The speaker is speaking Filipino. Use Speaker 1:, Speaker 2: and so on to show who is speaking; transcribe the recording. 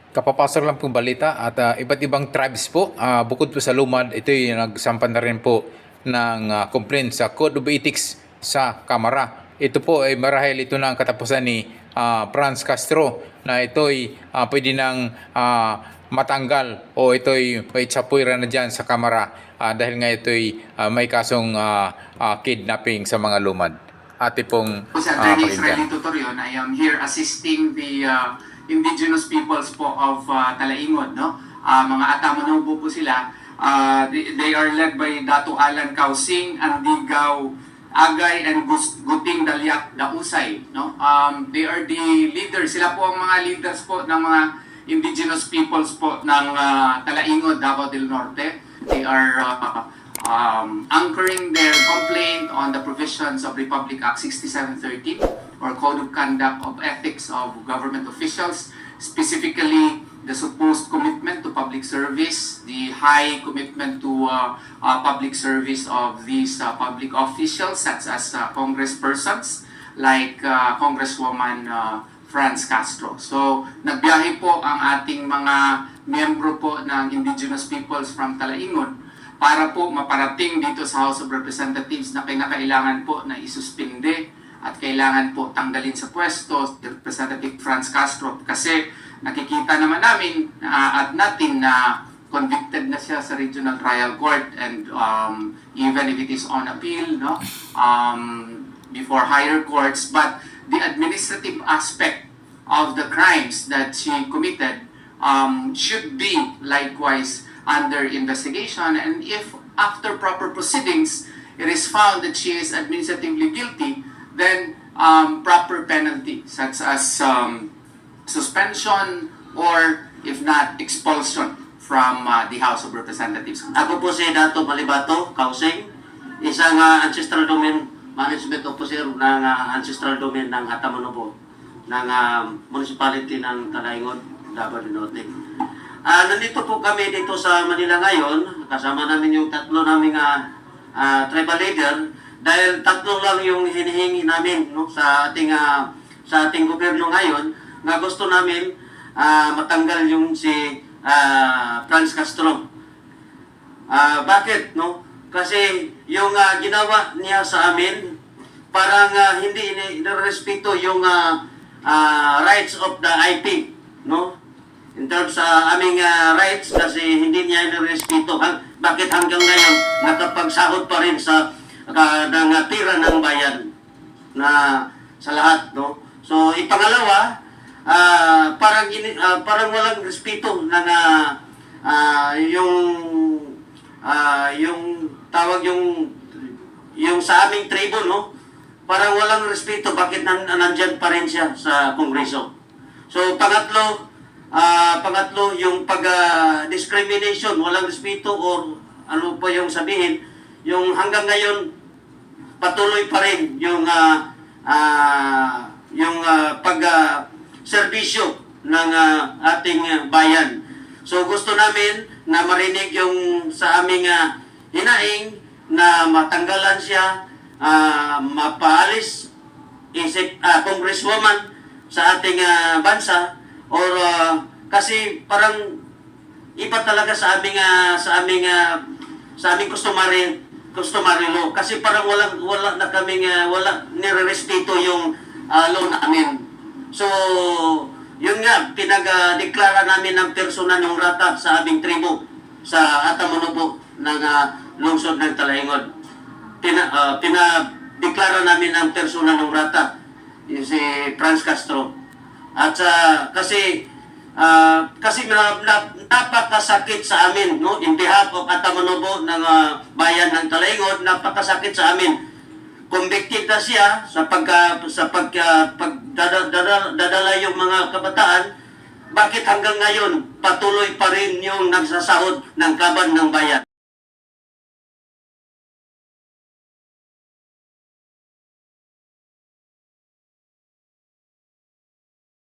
Speaker 1: Kapapasok lang pong balita at iba't ibang tribes po, bukod po sa Lumad, ito yung nagsampan na rin po ng complaint sa Code of Ethics sa Kamara. Ito po ay marahil ito na ang katapusan ni Franz Castro na ito ay pwede nang matanggal o ito ay may tsapuira na dyan sa Kamara dahil nga ito ay may kasong kidnapping sa mga Lumad. Ate pong
Speaker 2: Attorney
Speaker 1: pakinggan.
Speaker 2: Israeli Tutorion, I am here assisting the indigenous peoples po of Talaingod, no? Mga Atamonobo po sila. They are led by Dato Alan Kausing, Andigaw Agay, and Guting Dalyak Dausay, no? They are the leaders. Sila po ang mga leaders po ng mga indigenous peoples po ng Talaingod, Davao del Norte. They are anchoring their complaint on the provisions of Republic Act 6713 or Code of Conduct of Ethics of Government Officials, specifically the supposed commitment to public service, the high commitment to public service of these public officials such as congresspersons like Congresswoman Franz Castro. So, nagbiyahe po ang ating mga miyembro po ng indigenous peoples from Talaingod para po maparating dito sa House of Representatives na kinakailangan po na isuspinde at kailangan po tanggalin sa pwesto Representative Franz Castro kasi nakikita naman namin at natin na convicted na siya sa Regional Trial Court and even if it is on appeal, no, before higher courts, but the administrative aspect of the crimes that she committed should be likewise under investigation, and if after proper proceedings it is found that she is administratively guilty, then proper penalty such as suspension or if not expulsion from the House of Representatives.
Speaker 3: Ako po si Dato Malibato Kausing, isang ancestral domain management officer ng ancestral domain ng Atamonobo ng municipality ng Talaingod, Davao del Norte. Nandito po kami dito sa Manila ngayon, kasama namin yung tatlo naming tribal leader dahil tatlo lang yung hinihingi namin, no, sa ating gobyerno ngayon na gusto namin matanggal yung si Franz Castro. Bakit, no? Kasi yung ginawa niya sa amin parang hindi inirespeto yung rights of the IP, no? In terms sa aming rights kasi hindi niya inirespeto. Bakit hanggang ngayon nakapagsahod pa rin sa ng tira ng bayan na sa lahat, no? So ipangalawa, parang walang respeto ng yung tawag yung sa aming tribo, no? Parang walang respeto bakit nandyan pa rin siya sa Kongreso. So pangatlo yung discrimination, walang respeto or ano pa yung sabihin, yung hanggang ngayon patuloy pa rin yung serbisyo ng ating bayan. So gusto namin na marinig yung sa aming hinaing na matanggalan siya, mapaalis congresswoman sa ating bansa or kasi parang iba talaga sa aming customary law kasi parang wala na kaming wala nirerespeto yung law namin. So yun nga pinag-deklara namin ng persona ng rata sa aming tribo sa Atamonobo ng lungsod ng Talaingod. Pinadeklara namin ang persona ng rata si Franz Castro. At kasi napakasakit sa amin, no, in behalf of Atamonobo ng bayan ng Talaingod, napakasakit sa amin. Convicted na siya sa pagdadala yung mga kabataan. Bakit hanggang ngayon patuloy pa rin yung nagsasahod ng kaban ng bayan?